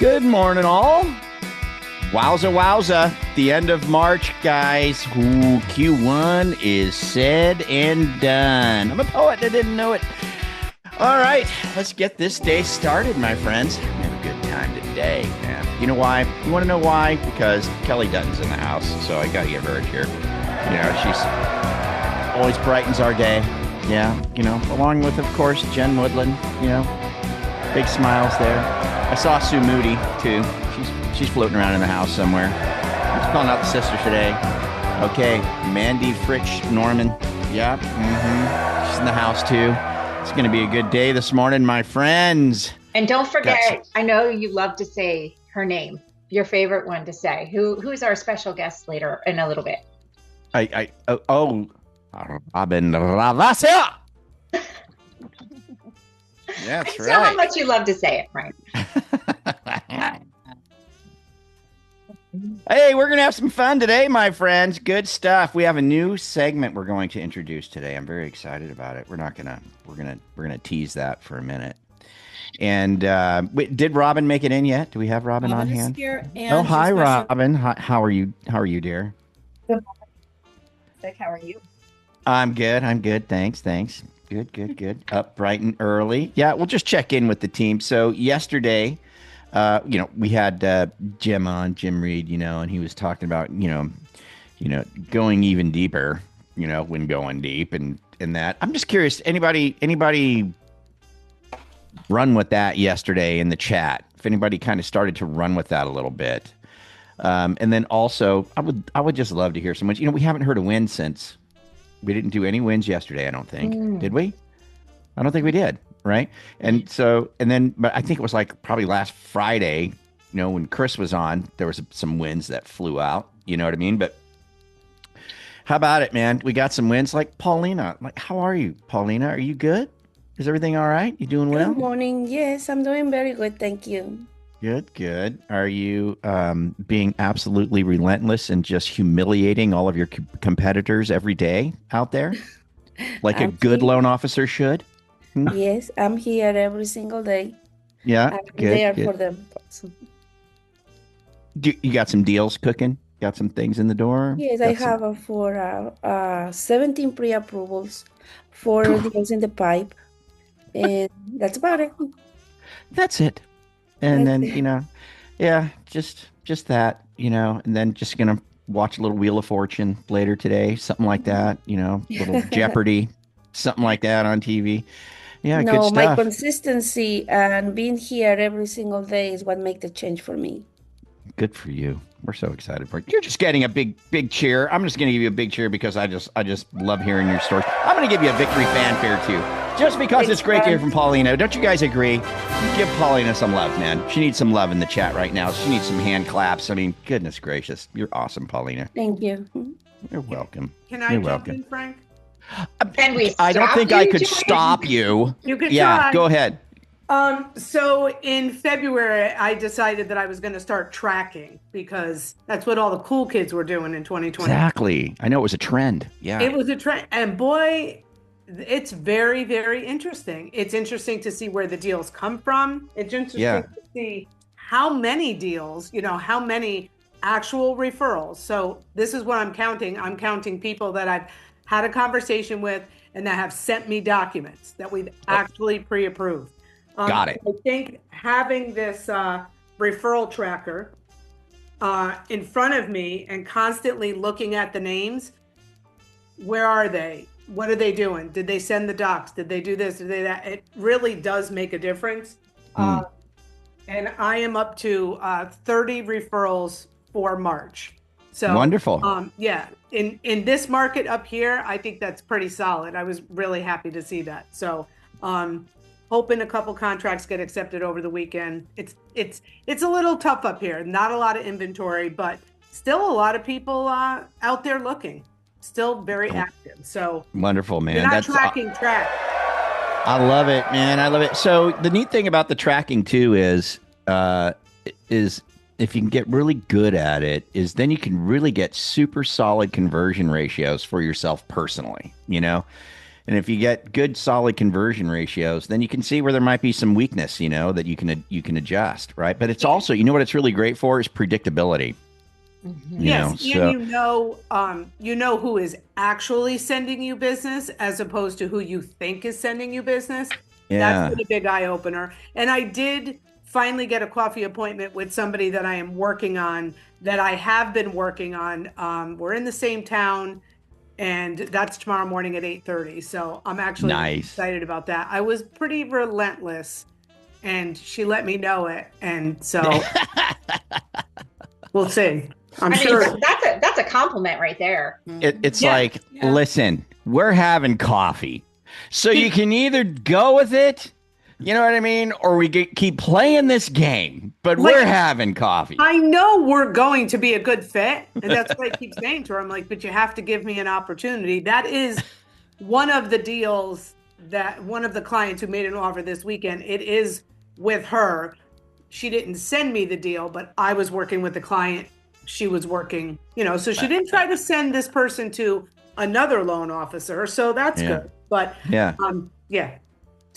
Good morning, all. Wowza, wowza. The end of March, guys. Ooh, Q1 is said and done. I'm a poet. I didn't know it. All right, let's get this day started, my friends. We have a good time today, man. You know why? You want to know why? Because Kelly Dutton's in the house, so I got to give her a cheer. You know, she's always brightens our day. Yeah, you know, along with, of course, Jen Woodland, you know, big smiles there. I saw Sue Moody, too. She's floating around in the house somewhere. I'm calling out the sisters today. Okay, Mandy Fritch Norman. Yeah, she's in the house, too. It's going to be a good day this morning, my friends. And don't forget, I know you love to say her name, your favorite one to say. Who's our special guest later in a little bit? Robyn LaVassaur. That's right. Tell how much you love to say it, right? Hey, we're going to have some fun today, my friends. Good stuff. We have a new segment we're going to introduce today. I'm very excited about it. We're going to tease that for a minute. And did Robyn make it in yet? Do we have Robyn on hand? Here oh, hi, Robyn. How are you? How are you, dear? Good morning. How are you? I'm good. Thanks. Good. Up bright and early. Yeah, we'll just check in with the team. So yesterday, we had Jim Reed, and he was talking about, going even deeper, when going deep and that. I'm just curious, anybody run with that yesterday in the chat? If anybody kind of started to run with that a little bit. And then also, I would just love to hear someone, we haven't heard a win since. We didn't do any wins yesterday, I don't think. Did we? I don't think we did. Right. And so, but I think it was like probably last Friday, when Chris was on, there was some wins that flew out, you know what I mean? But how about it, man? We got some wins like Paulina. Like, how are you, Paulina? Are you good? Is everything all right? You doing well? Good morning. Yes, I'm doing very good. Thank you. Good. Are you being absolutely relentless and just humiliating all of your competitors every day out there? Like a good loan officer should? Yes, I'm here every single day. Yeah, I'm good. There for them. You got some deals cooking? Got some things in the door? Yes, I have for 17 pre-approvals, 4 deals in the pipe, and that's about it. That's it. And then, just that, and then just going to watch a little Wheel of Fortune later today, something like that, little Jeopardy, something like that on TV. Yeah, good stuff. My consistency and being here every single day is what makes the change for me. Good for you. We're so excited for you. You're just getting a big cheer. I'm just going to give you a big cheer because I just love hearing your story. I'm going to give you a victory fanfare too, just because it's great to hear from Paulina. Don't you guys agree? Give Paulina some love, man. She needs some love in the chat right now. She needs some hand claps. I mean, goodness gracious. You're awesome, Paulina. Thank you. You're welcome. Can I jump in, Frank? Can we I don't think I could stop you. You could try. Go ahead. So in February, I decided that I was going to start tracking because that's what all the cool kids were doing in 2020. Exactly. I know it was a trend. Yeah. It was a trend. And boy, it's very, very interesting. It's interesting to see where the deals come from. It's interesting to see how many deals, how many actual referrals. So this is what I'm counting. I'm counting people that I've had a conversation with and that have sent me documents that we've actually pre-approved. Got it. I think having this referral tracker in front of me and constantly looking at the names, where are they? What are they doing? Did they send the docs? Did they do this? Did they that? It really does make a difference. And I am up to 30 referrals for March. So wonderful. In this market up here, I think that's pretty solid. I was really happy to see that. So hoping a couple contracts get accepted over the weekend. It's a little tough up here. Not a lot of inventory, but still a lot of people out there looking. Still very active. So wonderful, man. You're not tracking track. I love it, man. I love it. So the neat thing about the tracking too is if you can get really good at it, is then you can really get super solid conversion ratios for yourself personally, And if you get good, solid conversion ratios, then you can see where there might be some weakness, that you can adjust, right? But it's also, what it's really great for is predictability. Yes, and you know who is actually sending you business as opposed to who you think is sending you business. Yeah. That's been a big eye opener. And I did finally get a coffee appointment with somebody that I am working on, that I have been working on. We're in the same town, and that's tomorrow morning at 8:30. So I'm actually excited about that. I was pretty relentless, and she let me know it. And so we'll see. I'm sure that's a compliment right there. It's like, listen, we're having coffee. So you can either go with it, you know what I mean? Or we keep playing this game, but we're having coffee. I know we're going to be a good fit. And that's what I keep saying to her. I'm like, but you have to give me an opportunity. That is one of the deals that one of the clients who made an offer this weekend, it is with her. She didn't send me the deal, but I was working with the client. She was working, so she didn't try to send this person to another loan officer. So that's good. But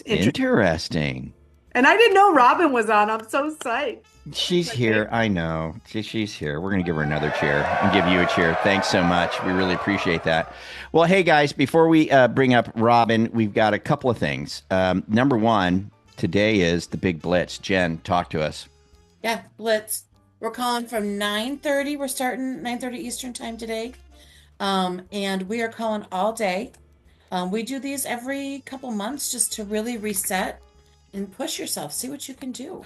Interesting. And I didn't know Robyn was on. I'm so psyched. She's here. I know. She's here. We're going to give her another chair and give you a chair. Thanks so much. We really appreciate that. Well, hey, guys, before we bring up Robyn, we've got a couple of things. Number one, today is the big blitz. Jen, talk to us. Yeah, blitz. We're calling from 9:30. We're starting 9:30 Eastern time today. And we are calling all day. We do these every couple months just to really reset and push yourself, see what you can do.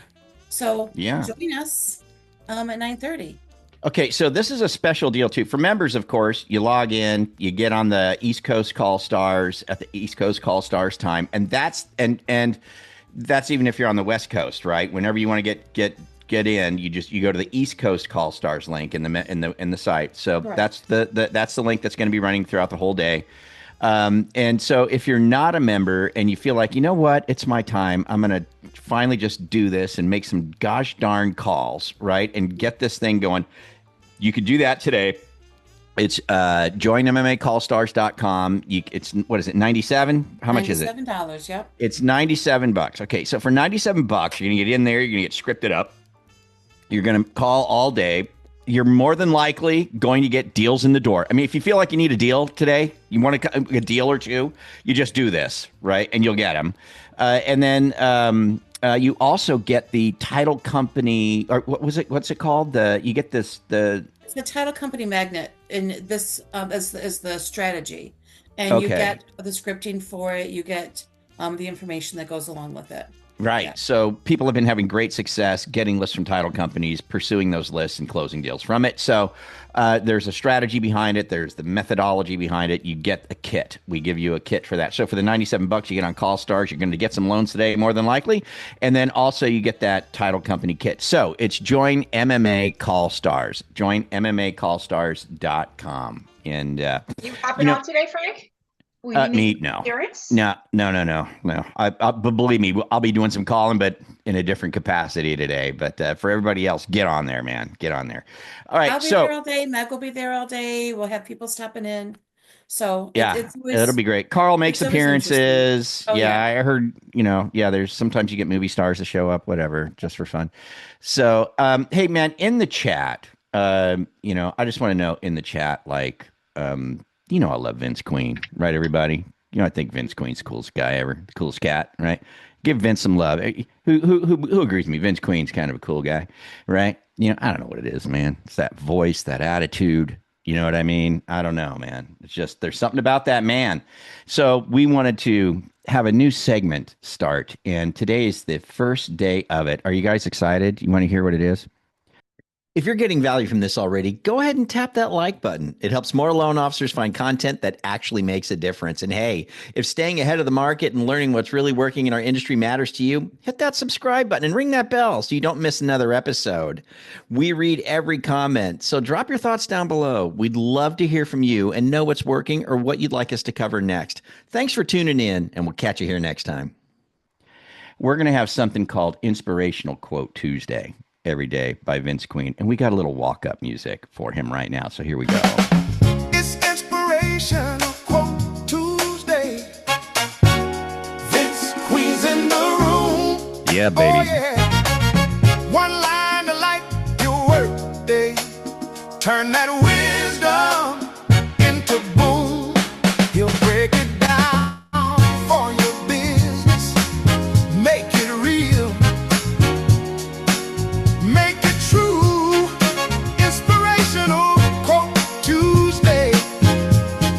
So join us at 9:30. Okay, so this is a special deal too. For members, of course, you log in, you get on the East Coast Call Stars at the East Coast Call Stars time, and that's even if you're on the West Coast, right? Whenever you want to get in, you go to the East Coast Call Stars link in the site. So that's the link that's going to be running throughout the whole day. And so if you're not a member and you feel like, you know what, it's my time, I'm going to finally just do this and make some gosh darn calls, right? And get this thing going. You could do that today. It's joinmmacallstars.com. It's, what is it, 97? How much is it? $97, yep. It's $97. Okay, so for $97, you're going to get in there, you're going to get scripted up. You're going to call all day. You're more than likely going to get deals in the door. I mean, if you feel like you need a deal today, you want a deal or two, you just do this, right? And you'll get them. And then you also get the title company, or what's it called? You get it's the title company magnet, and this is the strategy. And you get the scripting for it. You get the information that goes along with it. Right. Yeah. So people have been having great success getting lists from title companies, pursuing those lists and closing deals from it. So there's a strategy behind it. There's the methodology behind it. You get a kit. We give you a kit for that. So for the $97 you get on Call Stars, you're going to get some loans today, more than likely. And then also you get that title company kit. So it's Join MMA Call Stars, joinmmacallstars.com. And you hopping on today, Frank? No. But believe me, I'll be doing some calling, but in a different capacity today. But for everybody else, get on there, man. Get on there. All right. I'll be there all day. Meg will be there all day. We'll have people stopping in. So it'll be great. Carl makes appearances. I heard, there's sometimes you get movie stars to show up, whatever, just for fun. So, hey, man, in the chat, I just want to know in the chat, like, I love Vince Queen, right, everybody? I think Vince Queen's the coolest guy ever, the coolest cat, right? Give Vince some love. Who agrees with me? Vince Queen's kind of a cool guy, right? I don't know what it is, man. It's that voice, that attitude. You know what I mean? I don't know, man. It's just there's something about that man. So we wanted to have a new segment start, and today is the first day of it. Are you guys excited? You want to hear what it is? If you're getting value from this already, go ahead and tap that like button. It helps more loan officers find content that actually makes a difference. And hey, if staying ahead of the market and learning what's really working in our industry matters to you, hit that subscribe button and ring that bell so you don't miss another episode. We read every comment, so drop your thoughts down below. We'd love to hear from you and know what's working or what you'd like us to cover next. Thanks for tuning in, and we'll catch you here next time. We're going to have something called Inspirational Quote Tuesday every day by Vince Queen, and we got a little walk-up music for him right now, so here we go. It's Inspirational Quote Tuesday. Yeah, Oh, baby. yeah. One line to light your work day. Turn that wisdom into boom. He'll break it down for your business. Make it real. Make it true. Inspirational quote Tuesday.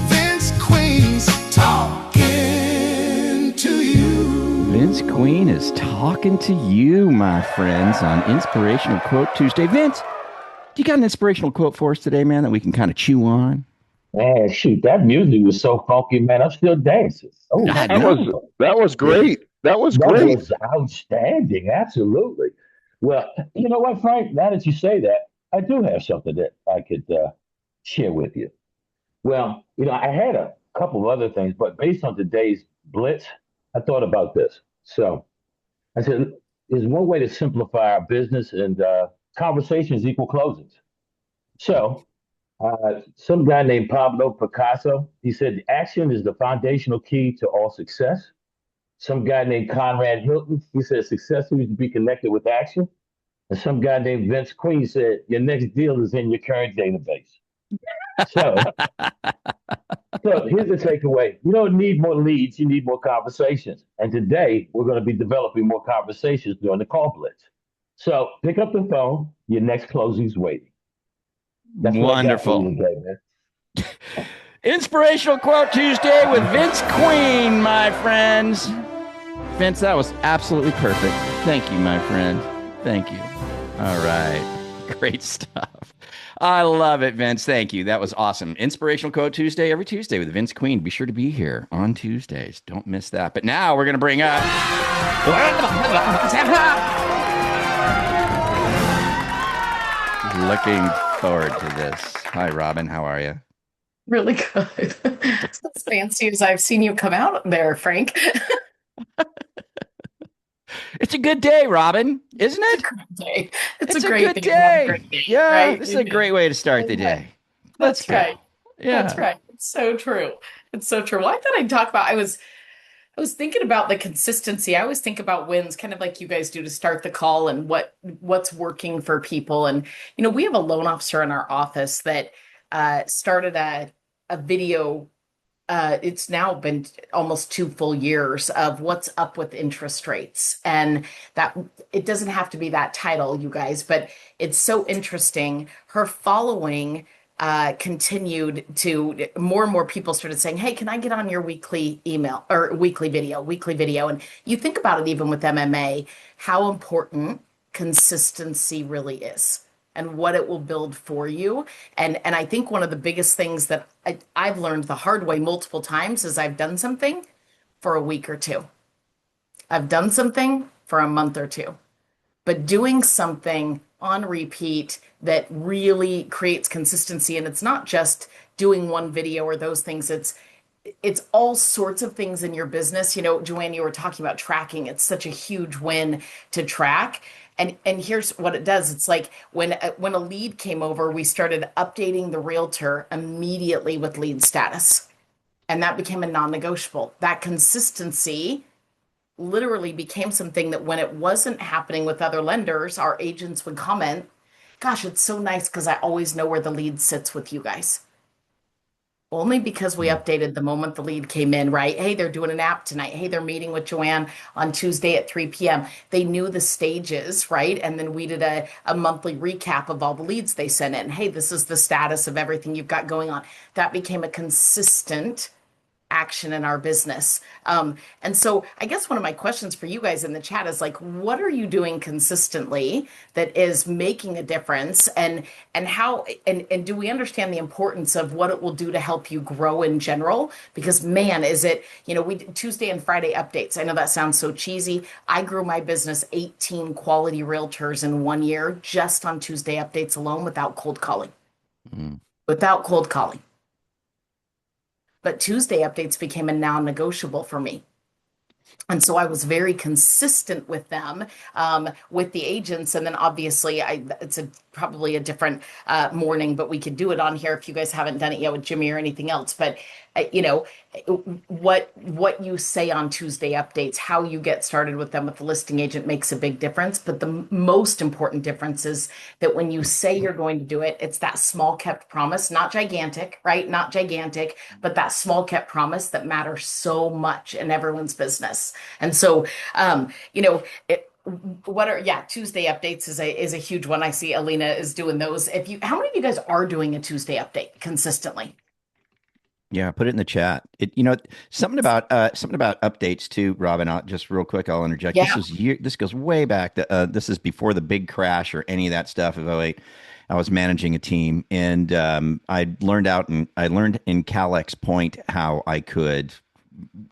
Vince Queen's talking to you. Vince Queen is talking to you, my friends, on Inspirational Quote Tuesday. Vince, you got an inspirational quote for us today, man, that we can kind of chew on? Man, shoot, that music was so funky, man. I'm still dancing. Oh, I That know. was great. That was that great. was outstanding. Absolutely. Well, you know what, Frank? Now that you say that, I do have something that I could share with you. Well, I had a couple of other things, but based on today's blitz, I thought about this. So I said, there's one way to simplify our business, and conversations equal closings. So some guy named Pablo Picasso, he said, action is the foundational key to all success. Some guy named Conrad Hilton, he said, success needs to be connected with action. And some guy named Vince Queen said, your next deal is in your current database. So, so here's the takeaway. You don't need more leads, you need more conversations. And today, we're going to be developing more conversations during the call blitz. So pick up the phone, your next closing's waiting. That's what I got for Wonderful. you today, man. Inspirational Quote Tuesday with Vince Queen, my friends. Vince, that was absolutely perfect. Thank you, my friend. Thank you. All right. Great stuff. I love it, Vince. Thank you. That was awesome. Inspirational Quote Tuesday every Tuesday with Vince Queen. Be sure to be here on Tuesdays. Don't miss that. But now we're going to bring up... Looking forward to this. Hi, Robyn. How are you? Really good. It's as fancy as I've seen you come out there, Frank. It's a good day, Robyn, isn't it? It's a great day. It's It's a a great good thing to have day. a great day, Yeah, right? this is a great way to start the day. Let's That's go. right. Yeah. That's right. It's so true. It's so true. Well, I thought I'd talk about, I was thinking about the consistency. I always think about wins, kind of like you guys do to start the call and what's working for people. And we have a loan officer in our office that started a video. It's now been almost 2 full years of what's up with interest rates, and that it doesn't have to be that title, you guys, but it's so interesting. Her following continued to more and more people started saying, hey, can I get on your weekly email or weekly video? And you think about it, even with MMA, how important consistency really is and what it will build for you. And I think one of the biggest things that I've learned the hard way multiple times is I've done something for a week or two. I've done something for a month or two. But doing something on repeat that really creates consistency, and it's not just doing one video or those things, it's all sorts of things in your business. Joanne, you were talking about tracking. It's such a huge win to track. And here's what it does. It's like when a lead came over, we started updating the realtor immediately with lead status. And that became a non-negotiable. That consistency literally became something that when it wasn't happening with other lenders, our agents would comment, gosh, it's so nice because I always know where the lead sits with you guys. Only because we updated the moment the lead came in, right? Hey, they're doing an app tonight. Hey, they're meeting with Joanne on Tuesday at 3 p.m. They knew the stages, right? And then we did a monthly recap of all the leads they sent in. Hey, this is the status of everything you've got going on. That became a consistent action in our business. And so I guess one of my questions for you guys in the chat is like, what are you doing consistently that is making a difference? And how, and do we understand the importance of what it will do to help you grow in general? Because man, is it, we did Tuesday and Friday updates. I know that sounds so cheesy. I grew my business 18 quality realtors in 1 year just on Tuesday updates alone without cold calling. Without cold calling. But Tuesday updates became a non-negotiable for me. And so I was very consistent with them, with the agents. And then obviously it's a probably a different morning, but we could do it on here if you guys haven't done it yet with Jimmy or anything else. But you know, what you say on Tuesday updates, how you get started with them with the listing agent makes a big difference. But the most important difference is that when you say you're going to do it, it's that small kept promise, not gigantic, right? Not gigantic, but that small kept promise that matters so much in everyone's business. And so, you know, Tuesday updates is a huge one. I see Alina is doing those. How many of you guys are doing a Tuesday update consistently? Yeah, put it in the chat. Something about updates too, Robyn. Just real quick, I'll interject. Yeah. This goes way back. This is before the big crash or any of that stuff of '08. I was managing a team, and I learned in Calex Point how I could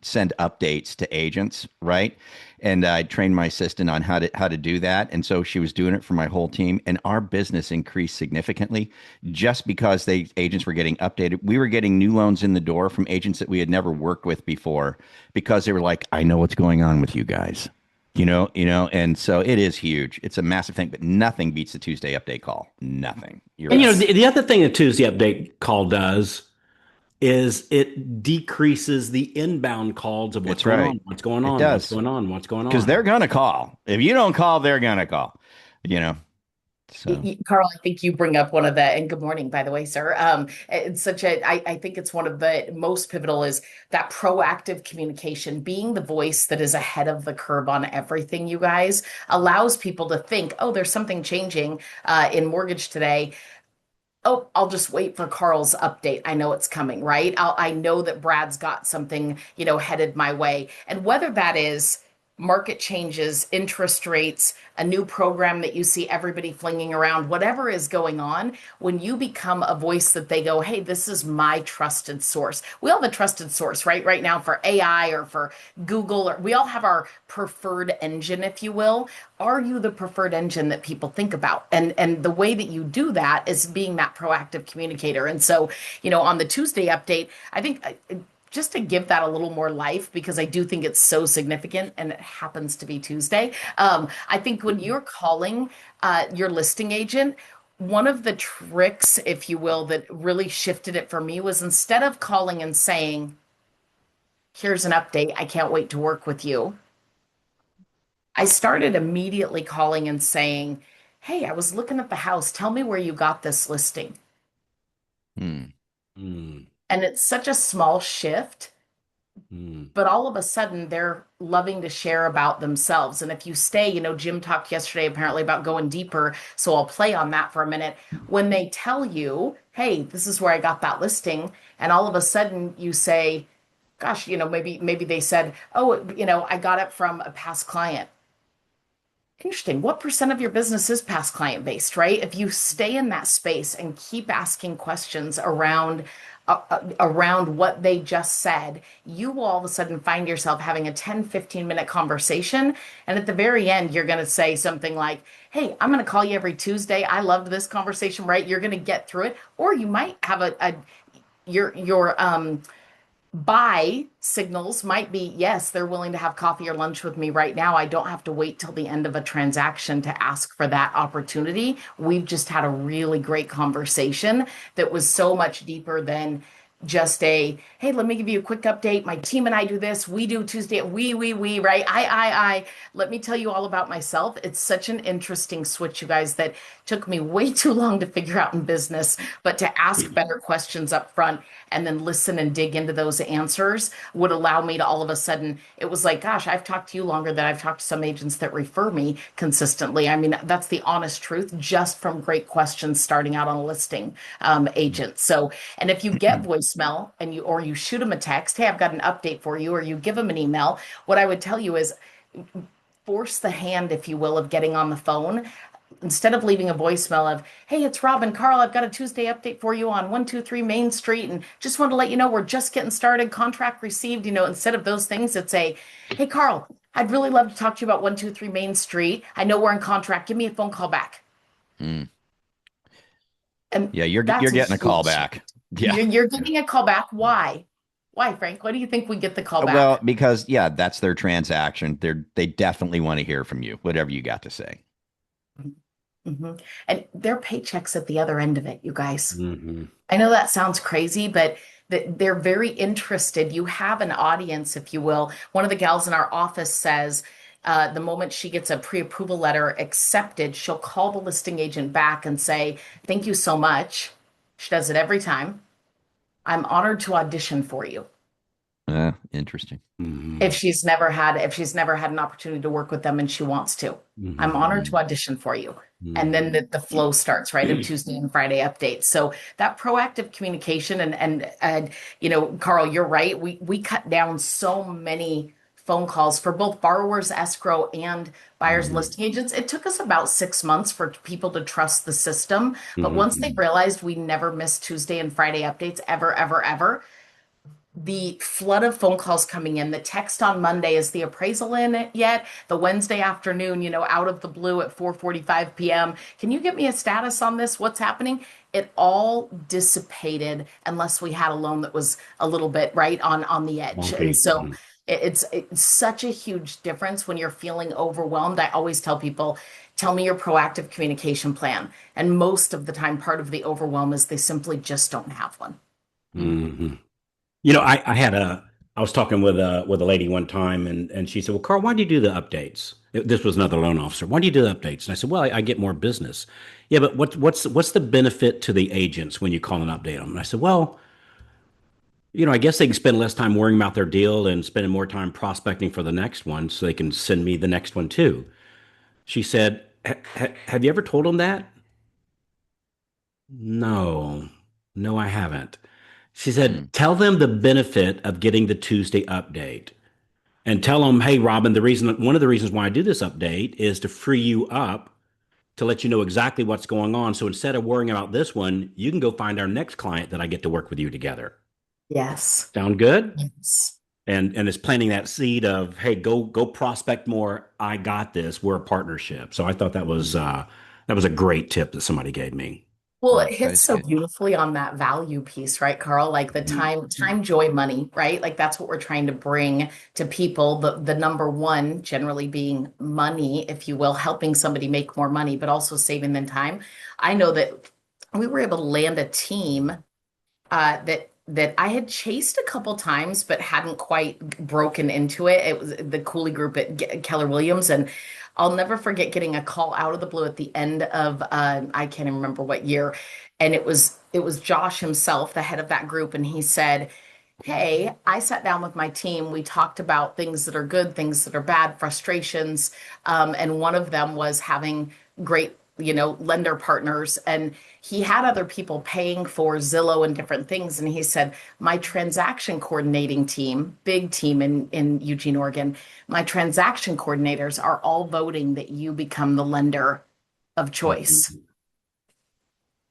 send updates to agents, right? And I trained my assistant on how to do that. And so she was doing it for my whole team. And our business increased significantly just because agents were getting updated. We were getting new loans in the door from agents that we had never worked with before because they were like, I know what's going on with you guys. And so it is huge. It's a massive thing, but nothing beats the Tuesday update call. Nothing. The other thing a Tuesday update call does is it decreases the inbound calls of what's going on, what's going on, what's going on, what's going on. Because they're going to call. If you don't call, they're going to call, So. Carl, I think you bring up one of the, and good morning, by the way, sir. I think it's one of the most pivotal is that proactive communication, being the voice that is ahead of the curve on everything, you guys, allows people to think, oh, there's something changing in mortgage today. Oh, I'll just wait for Carl's update. I know it's coming, right? I know that Brad's got something, headed my way. And whether that is market changes, interest rates, a new program that you see everybody flinging around, whatever is going on, when you become a voice that they go, hey, this is my trusted source. We all have a trusted source, right now for AI or for Google, or we all have our preferred engine, if you will. Are you the preferred engine that people think about? And the way that you do that is being that proactive communicator. And so, on the Tuesday update, I think just to give that a little more life, because I do think it's so significant and it happens to be Tuesday. I think when you're calling your listing agent, one of the tricks, if you will, that really shifted it for me was instead of calling and saying, here's an update, I can't wait to work with you, I started immediately calling and saying, hey, I was looking at the house. Tell me where you got this listing. And it's such a small shift, but all of a sudden they're loving to share about themselves. And if you stay, Jim talked yesterday apparently about going deeper. So I'll play on that for a minute. When they tell you, hey, this is where I got that listing. And all of a sudden you say, gosh, maybe they said, oh, I got it from a past client. Interesting. What % of your business is past client based, right? If you stay in that space and keep asking questions around what they just said, you will all of a sudden find yourself having a 10-15 minute conversation. And at the very end, you're going to say something like, hey, I'm going to call you every Tuesday. I loved this conversation, right? You're going to get through it. Or you might have your buy signals might be, yes, they're willing to have coffee or lunch with me right now. I don't have to wait till the end of a transaction to ask for that opportunity. We've just had a really great conversation that was so much deeper than just hey, let me give you a quick update. My team and I do this. We do Tuesday. We, right? I. Let me tell you all about myself. It's such an interesting switch, you guys, that took me way too long to figure out in business, but to ask better questions up front and then listen and dig into those answers would allow me to all of a sudden, it was like, gosh, I've talked to you longer than I've talked to some agents that refer me consistently. I mean, that's the honest truth, just from great questions starting out on a listing agent. So, and if you get voicemail and you shoot them a text, hey, I've got an update for you, or you give them an email, what I would tell you is force the hand, if you will, of getting on the phone. Instead of leaving a voicemail of, hey, it's Robyn, Carl, I've got a Tuesday update for you on 123 Main Street, and just want to let you know we're just getting started, contract received, instead of those things, it's hey, Carl, I'd really love to talk to you about 123 Main Street. I know we're in contract. Give me a phone call back. And yeah, you're getting a call back. Yeah, you're getting a call back. Why? Why, Frank? Why do you think we get the call back? Well, because that's their transaction. They definitely want to hear from you, whatever you got to say. And their paychecks at the other end of it, you guys. Mm-hmm. I know that sounds crazy, but they're very interested. You have an audience, if you will. One of the gals in our office says the moment she gets a pre-approval letter accepted, she'll call the listing agent back and say, "Thank you so much." She does it every time. "I'm honored to audition for you." Interesting. Mm-hmm. If she's never had an opportunity to work with them and she wants to, Mm-hmm. "I'm honored to audition for you." And then the flow starts, right? Of Tuesday and Friday updates. So that proactive communication and Carl, you're right. We cut down so many phone calls for both borrowers, escrow, and buyers, listing agents. It took us about 6 months for people to trust the system. But once they realized we never missed Tuesday and Friday updates ever, ever, ever, the flood of phone calls coming in, the text on Monday, is the appraisal in it yet? The Wednesday afternoon, out of the blue at 4:45 p.m. Can you get me a status on this? What's happening? It all dissipated unless we had a loan that was a little bit right on the edge. Okay. And so it's such a huge difference when you're feeling overwhelmed. I always tell people, tell me your proactive communication plan. And most of the time, part of the overwhelm is they simply just don't have one. Mm-hmm. I was talking with a lady one time, and she said, "Well, Carl, why do you do the updates?" This was another loan officer. "Why do you do the updates?" And I said, "Well, I get more business." "Yeah, but what's the benefit to the agents when you call and update them?" And I said, "Well, I guess they can spend less time worrying about their deal and spending more time prospecting for the next one, so they can send me the next one too." She said, "Have you ever told them that?" No, I haven't. She said, "Tell them the benefit of getting the Tuesday update, and tell them, hey, Robyn, one of the reasons why I do this update is to free you up to let you know exactly what's going on. So instead of worrying about this one, you can go find our next client that I get to work with you together." Yes. Sound good? Yes. And it's planting that seed of, hey, go prospect more. I got this. We're a partnership. So I thought that was a great tip that somebody gave me. Well, it hits so beautifully on that value piece, right, Carl? Like the time, joy, money, right? Like that's what we're trying to bring to people. The number one generally being money, if you will, helping somebody make more money, but also saving them time. I know that we were able to land a team that I had chased a couple times, but hadn't quite broken into it. It was the Cooley Group at Keller Williams, and I'll never forget getting a call out of the blue at the end of I can't even remember what year, and it was Josh himself, the head of that group, and he said, "Hey, I sat down with my team. We talked about things that are good, things that are bad, frustrations, and one of them was having great, lender partners." And he had other people paying for Zillow and different things. And he said, "My transaction coordinating team, big team in Eugene, Oregon, my transaction coordinators are all voting that you become the lender of choice."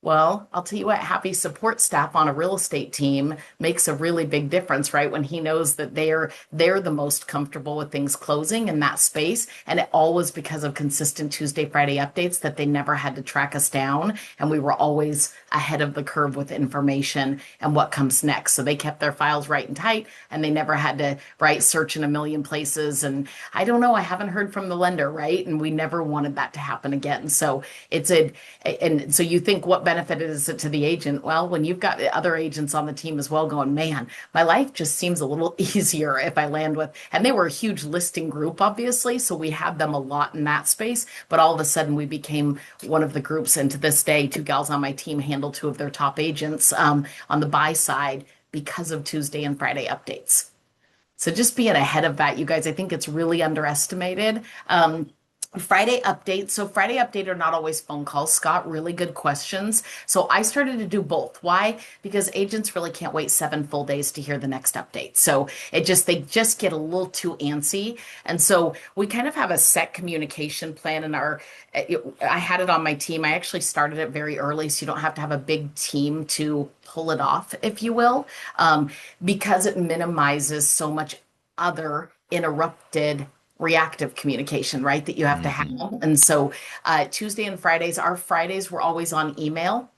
Well, I'll tell you what, happy support staff on a real estate team makes a really big difference, right? When he knows that they're the most comfortable with things closing in that space. And it all was because of consistent Tuesday, Friday updates that they never had to track us down. And we were always ahead of the curve with information and what comes next. So they kept their files right and tight, and they never had to, right, search in a million places. And I don't know, I haven't heard from the lender, right? And we never wanted that to happen again. So and so you think, what benefit is it to the agent? Well, when you've got other agents on the team as well going, "Man, my life just seems a little easier if I land with," and they were a huge listing group, obviously. So we had them a lot in that space, but all of a sudden we became one of the groups. And to this day, two gals on my team handle two of their top agents on the buy side because of Tuesday and Friday updates. So just being ahead of that, you guys, I think it's really underestimated. Friday update. So Friday update are not always phone calls. Scott, really good questions. So I started to do both. Why? Because agents really can't wait 7 full days to hear the next update. So they just get a little too antsy. And so we kind of have a set communication plan in I had it on my team. I actually started it very early, so you don't have to have a big team to pull it off, if you will, because it minimizes so much other interrupted reactive communication, right, that you have to have. And so Tuesday and Fridays, our Fridays were always on email.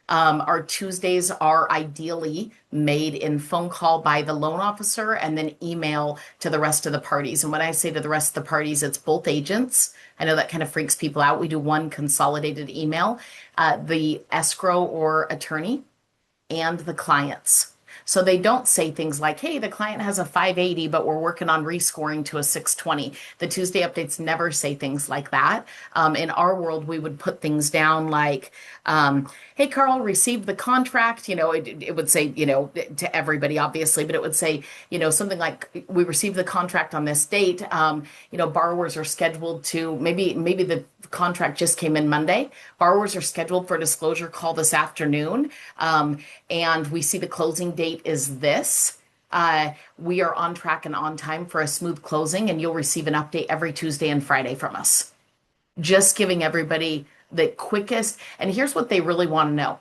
Our Tuesdays are ideally made in phone call by the loan officer and then email to the rest of the parties. And when I say to the rest of the parties, it's both agents. I know that kind of freaks people out. We do one consolidated email, the escrow or attorney, and the clients. So they don't say things like, hey, the client has a 580, but we're working on rescoring to a 620. The Tuesday updates never say things like that. In our world, we would put things down like, hey, Carl, received the contract. It would say, to everybody, obviously, but it would say, something like, we received the contract on this date. Borrowers are scheduled to, maybe the contract just came in Monday. Borrowers are scheduled for a disclosure call this afternoon. And we see the closing date is this. We are on track and on time for a smooth closing, and you'll receive an update every Tuesday and Friday from us. Just giving everybody the quickest. And here's what they really want to know.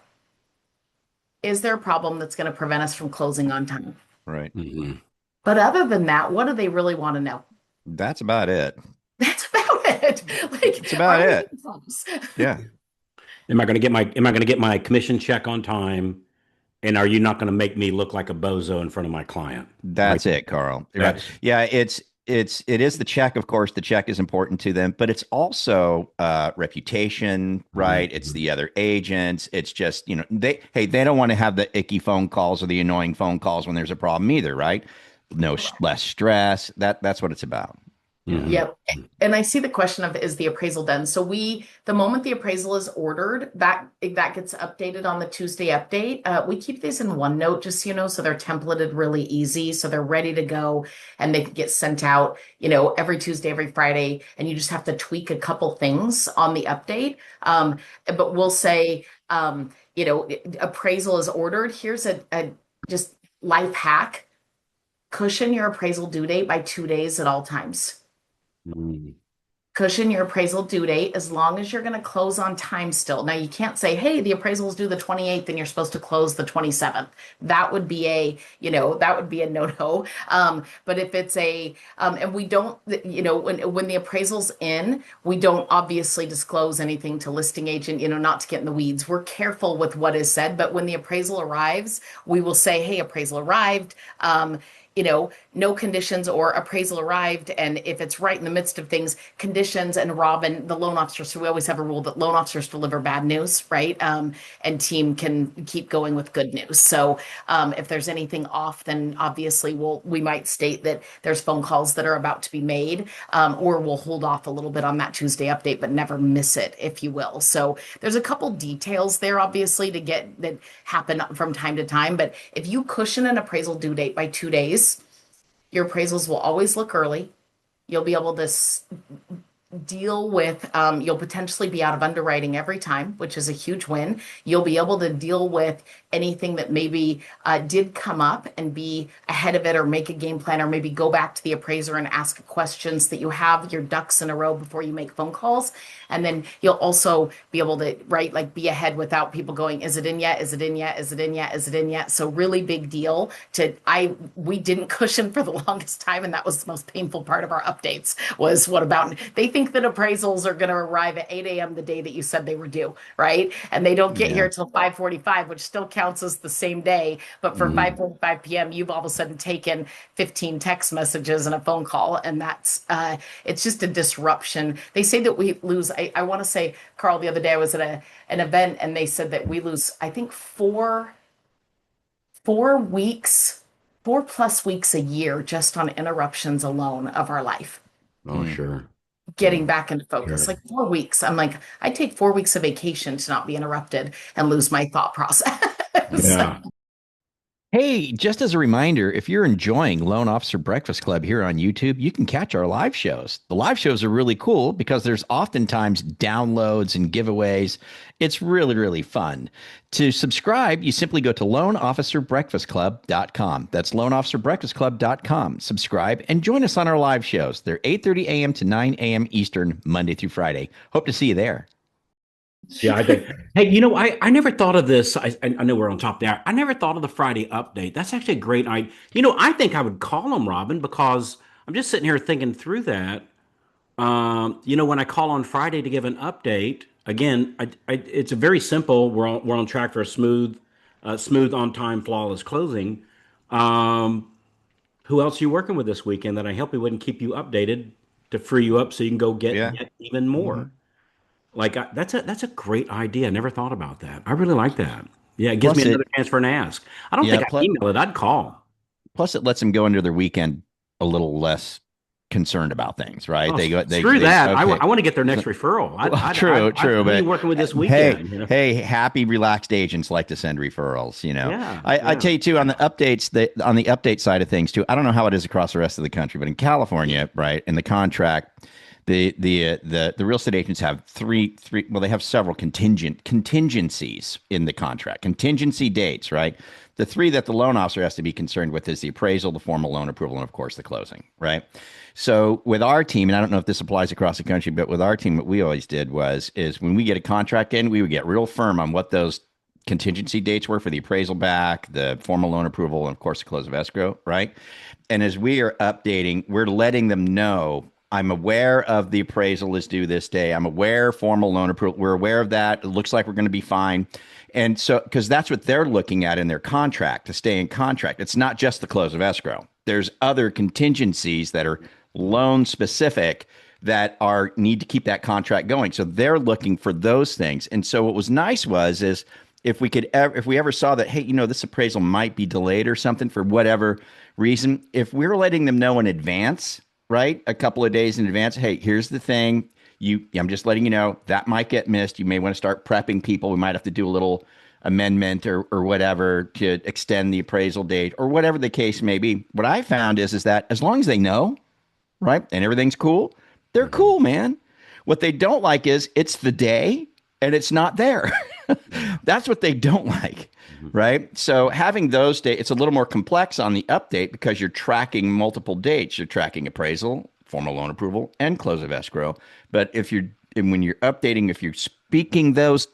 Is there a problem that's going to prevent us from closing on time? Right. Mhm. But other than that, what do they really want to know? That's about it. That's about it. That's about are we it. close? Yeah. Am I going to get my commission check on time? And are you not going to make me look like a bozo in front of my client? That's it, Carl. That's- Yeah, it is the check. Of course, the check is important to them, but it's also reputation, right? Mm-hmm. It's the other agents. It's just, they don't want to have the icky phone calls or the annoying phone calls when there's a problem either, right? Less stress. That's what it's about. Mhm. Yep. And I see the question of, is the appraisal done? So the moment the appraisal is ordered, that gets updated on the Tuesday update. We keep these in OneNote, just, so they're templated really easy. So they're ready to go and they can get sent out, every Tuesday, every Friday. And you just have to tweak a couple things on the update. But we'll say, appraisal is ordered. Here's a just life hack. Cushion your appraisal due date by 2 days at all times. Mhm. Cushion your appraisal due date as long as you're going to close on time still. Now, you can't say, hey, the appraisal is due the 28th and you're supposed to close the 27th. That would be a no-no. But if it's and we don't, when the appraisal's in, we don't obviously disclose anything to listing agent, not to get in the weeds. We're careful with what is said, but when the appraisal arrives, we will say, hey, appraisal arrived. No conditions or appraisal arrived. And if it's right in the midst of things, conditions, and Robyn, the loan officer, so we always have a rule that loan officers deliver bad news, right? And team can keep going with good news. So if there's anything off, then obviously we might state that there's phone calls that are about to be made, or we'll hold off a little bit on that Tuesday update, but never miss it, if you will. So there's a couple details there, obviously, that happen from time to time. But if you cushion an appraisal due date by 2 days, your appraisals will always look early. You'll be able to deal with, you'll potentially be out of underwriting every time, which is a huge win. You'll be able to deal with anything that maybe did come up and be ahead of it, or make a game plan, or maybe go back to the appraiser and ask questions, that you have your ducks in a row before you make phone calls. And then you'll also be able to, be ahead without people going, is it in yet? Is it in yet? Is it in yet? Is it in yet? So really big deal we didn't cushion for the longest time. And that was the most painful part of our updates, was what about, they think that appraisals are going to arrive at 8 a.m. the day that you said they were due, right? And they don't get here till 5:45, which still counts as the same day. But for 5:45 p.m., you've all of a sudden taken 15 text messages and a phone call. And that's, it's just a disruption. They say that we lose, I want to say, Carl, the other day I was at an event and they said that we lose, I think, 4 weeks, 4+ weeks a year just on interruptions alone of our life. Oh, sure. Getting back into focus, Sure. like 4 weeks. I'm like, I take 4 weeks of vacation to not be interrupted and lose my thought process. Yeah. Hey, just as a reminder, if you're enjoying Loan Officer Breakfast Club here on YouTube, you can catch our live shows. The live shows are really cool because there's oftentimes downloads and giveaways. It's really, really fun. To subscribe, you simply go to loanofficerbreakfastclub.com. That's loanofficerbreakfastclub.com. Subscribe and join us on our live shows. They're 8:30 a.m. to 9 a.m. Eastern, Monday through Friday. Hope to see you there. Yeah, I think. Hey, I never thought of this. I know we're on top there. I never thought of the Friday update. That's actually a great idea. I think I would call them, Robyn, because I'm just sitting here thinking through that. When I call on Friday to give an update, again, it's a very simple. We're on track for a smooth on time, flawless closing. Who else are you working with this weekend that I hope we wouldn't keep you updated to free you up so you can go Yeah. get even more? Like that's a great idea. I never thought about that. I really like that. Yeah, it gives Plus me it, another chance for an ask. I don't yeah. think I'd email it. I'd call. Plus it lets them go into their weekend a little less concerned about things, right? Oh, They go, screw that. okay. I want to get their next referral. Well, true. Who are you But working with this hey, weekend? You know? hey, happy, relaxed agents like to send referrals. You know, Yeah, I tell you too, on the updates, on the update side of things too. I don't know how it is across the rest of the country, but in California, right, in the contract, the real estate agents have three. Well, they have several contingencies in the contract, contingency dates, right? The three that the loan officer has to be concerned with is the appraisal, the formal loan approval, and of course the closing, right? So with our team, and I don't know if this applies across the country, but with our team, what we always did is when we get a contract in, we would get real firm on what those contingency dates were for the appraisal back, the formal loan approval, and of course the close of escrow, right? And as we are updating, we're letting them know I'm aware of the appraisal is due this day. I'm aware formal loan approval. We're aware of that. It looks like we're going to be fine. And so, because that's what they're looking at in their contract to stay in contract. It's not just the close of escrow. There's other contingencies that are loan specific that are need to keep that contract going. So they're looking for those things. And so what was nice is if we ever saw that, hey, this appraisal might be delayed or something for whatever reason, if we're letting them know in advance, right, a couple of days in advance, hey, here's the thing. I'm just letting you know that might get missed. You may want to start prepping people. We might have to do a little amendment or whatever to extend the appraisal date or whatever the case may be. What I found is that as long as they know, right, and everything's cool, they're cool, man. What they don't like is it's the day and it's not there. That's what they don't like, right? So having those dates, it's a little more complex on the update because you're tracking multiple dates. You're tracking appraisal, formal loan approval, and close of escrow. But when you're updating, if you're speaking those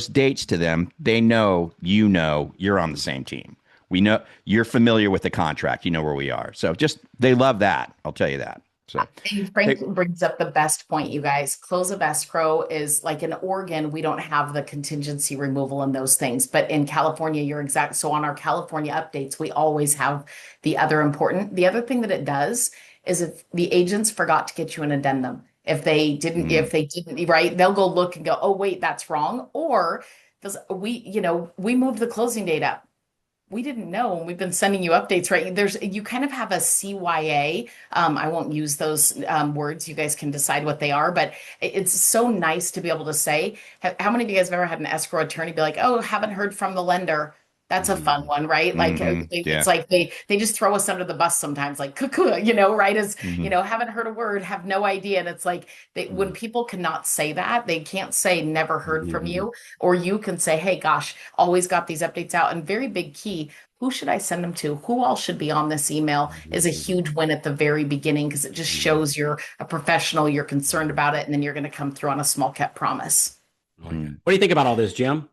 dates to them, they know you're on the same team. We know you're familiar with the contract. You know where we are. So they love that. I'll tell you that. So Frank brings up the best point, you guys. Close of escrow is like in Oregon, we don't have the contingency removal and those things. But in California, you're exact. So on our California updates, we always have the other thing that it does is if the agents forgot to get you an addendum, if they didn't, right, they'll go look and go, oh, wait, that's wrong. Or because we moved the closing date up. We didn't know, and we've been sending you updates, right? You kind of have a CYA. I won't use those words. You guys can decide what they are, but it's so nice to be able to say, how many of you guys have ever had an escrow attorney be like, oh, haven't heard from the lender? That's a fun one, right? Like it's like they just throw us under the bus sometimes, like cuckoo, right? Haven't heard a word, have no idea. And it's like when people cannot say that, they can't say never heard from you, or you can say, hey, gosh, always got these updates out. And very big key, who should I send them to? Who all should be on this email is a huge win at the very beginning because it just shows you're a professional, you're concerned about it, and then you're going to come through on a small cap promise. What do you think about all this, Jim?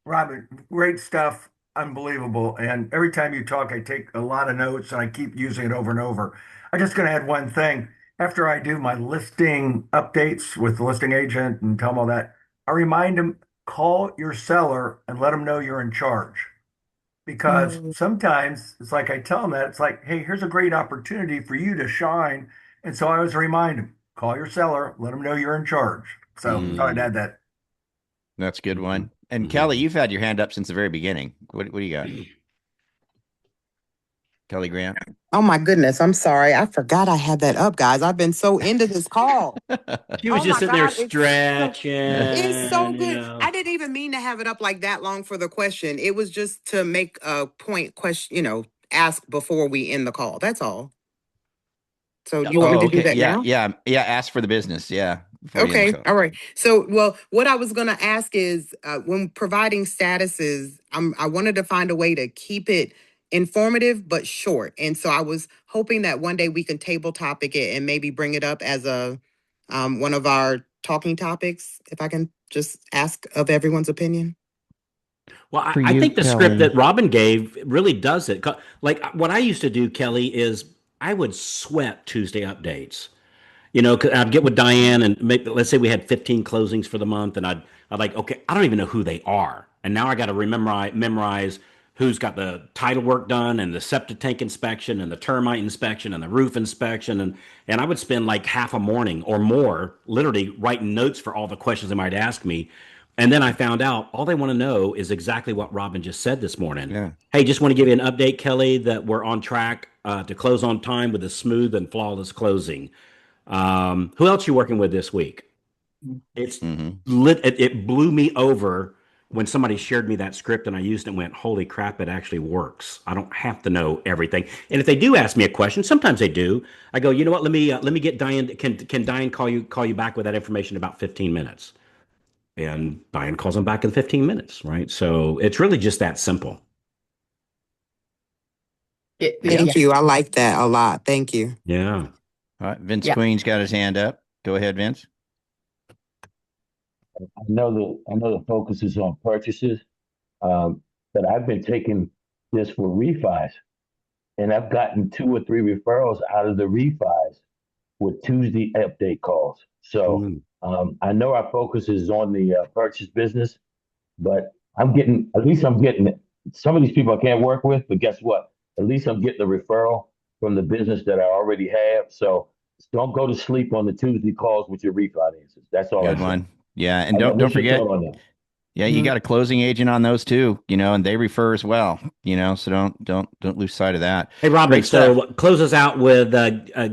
Robyn, great stuff, unbelievable. And every time you talk, I take a lot of notes and I keep using it over and over. I'm just going to add one thing. After I do my listing updates with the listing agent and tell them all that, I remind them, call your seller and let them know you're in charge. Because sometimes it's like I tell them that, it's like, hey, here's a great opportunity for you to shine. And so I always remind them, call your seller, let them know you're in charge. So I thought I'd add that. That's a good one. And Kelly, you've had your hand up since the very beginning. What do you got? Kelly Grant. Oh my goodness. I'm sorry. I forgot I had that up, guys. I've been so into this call. She was just sitting there stretching. It's so good. I didn't even mean to have it up like that long for the question. It was just to make a point question, ask before we end the call. That's all. So you want me to do that now? Yeah. Ask for the business. Yeah. Okay. All right. So, what I was going to ask is when providing statuses, I wanted to find a way to keep it informative but short. And so I was hoping that one day we can table topic it and maybe bring it up as a one of our talking topics, if I can just ask of everyone's opinion. Well, I think the script that Robyn gave really does it. Like what I used to do, Kelly, is I would sweat Tuesday updates. You know, 'cause I'd get with Diane and let's say we had 15 closings for the month, and I'd like, okay, I don't even know who they are, and now I got to memorize who's got the title work done and the septic tank inspection and the termite inspection and the roof inspection, and I would spend like half a morning or more literally writing notes for all the questions they might ask me. And then I found out all they want to know is exactly what Robyn just said this morning. Yeah. Hey, just want to give you an update, Kelly, that we're on track to close on time with a smooth and flawless closing. Who else you working with this week? It's it blew me over when somebody shared me that script and I used it and went, holy crap, it actually works. I don't have to know everything. And if they do ask me a question, sometimes they do. I go, you know what? Let me get Diane. Can Diane call you back with that information in about 15 minutes? And Diane calls them back in 15 minutes, right? So it's really just that simple. Thank you. I like that a lot. Thank you. Yeah. All right, Vince Queen's got his hand up. Go ahead, Vince. I know the focus is on purchases, but I've been taking this for refis, and I've gotten 2 or 3 referrals out of the refis with Tuesday update calls. So I know our focus is on the purchase business, but I'm getting some of these people I can't work with, but guess what? At least I'm getting a referral from the business that I already have. So don't go to sleep on the Tuesday calls with your refinances. That's all. Good one. Yeah, and don't forget. Yeah, you got a closing agent on those too, you know, and they refer as well, you know. So don't lose sight of that. Hey, Robyn, so close us out with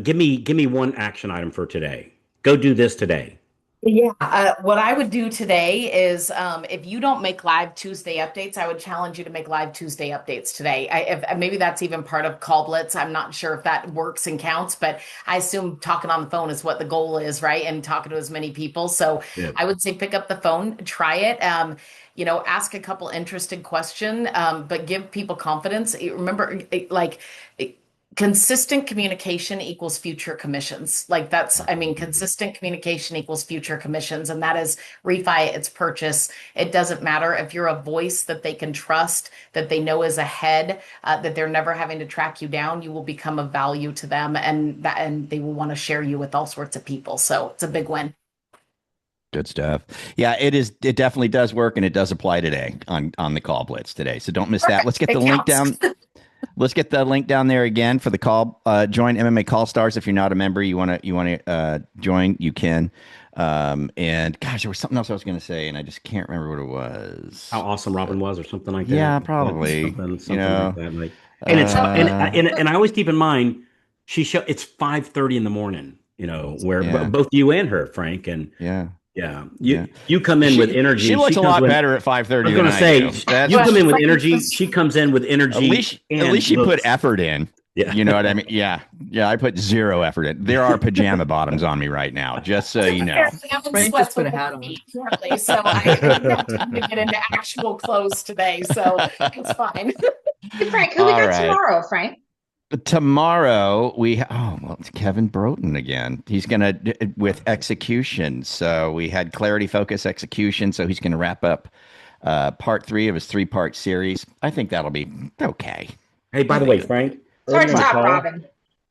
give me one action item for today. Go do this today. Yeah, what I would do today is if you don't make live Tuesday updates, I would challenge you to make live Tuesday updates today. If maybe that's even part of Call Blitz. I'm not sure if that works and counts, but I assume talking on the phone is what the goal is, right? And talking to as many people. So I would say pick up the phone, try it. You know, ask a couple interesting questions, but give people confidence. Remember, consistent communication equals future commissions. Like consistent communication equals future commissions. And that is refi, it's purchase. It doesn't matter if you're a voice that they can trust, that they know is ahead, that they're never having to track you down. You will become of value to them, and they will want to share you with all sorts of people. So it's a big win. Good stuff. Yeah, it is. It definitely does work, and it does apply today on the Call Blitz today. So don't miss that. Let's get the link down. Let's get the link down there again for the call. Join MMA Call Stars. If you're not a member, you want to join, you can. And gosh, there was something else I was going to say, and I just can't remember what it was. How awesome Robyn was, or something like that. Yeah, probably. Something you know, like that. And it's and I always keep in mind it's 5:30 in the morning. You know, where both you and her, Frank, and you come in with energy. She looks a lot better at 5:30. I was going to say, you come in with energy. She comes in with energy. At least she put effort in. Yeah. You know what I mean? Yeah. I put zero effort in. There are pajama bottoms on me right now, just so you know. Frank just put a hat on. So I have time to get into actual clothes today, so it's fine. Hey, Frank, who we got tomorrow, Frank? Tomorrow it's Kevin Broughton again. He's gonna with execution. So we had clarity, focus, execution. So he's gonna wrap up part 3 of his 3-part series. I think that'll be okay. Hey, by the way, Frank. Sorry to stop, Robyn.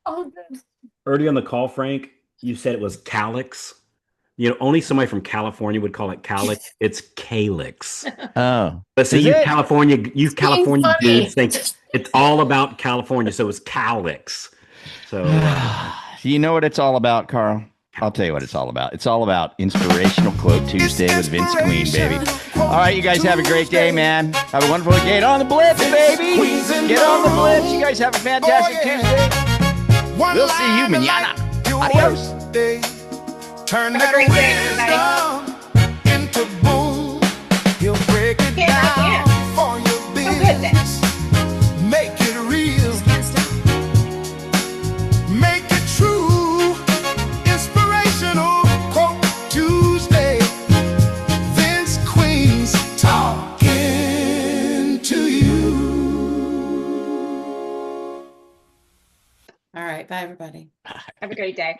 Oh, good. Early on the call, Frank, you said it was calyx. You know, only somebody from California would call it calyx. It's calyx. Oh, but see, you California dudes think it's all about California, so it's calyx. So, you know what it's all about, Carl? I'll tell you what it's all about. It's all about Inspirational Quote Tuesday with Vince Queen, baby. All right, you guys have a great day, man. Have a wonderful day. Get on the Blitz, baby. Get on the Blitz. You guys have a fantastic Tuesday. We'll see you mañana. Adios. Turn that wisdom into boom. He'll break it down for your business. Make it real. Make it true. Inspirational Quote Tuesday. Vince Queen's talking to you. All right. Bye, everybody. Have a great day.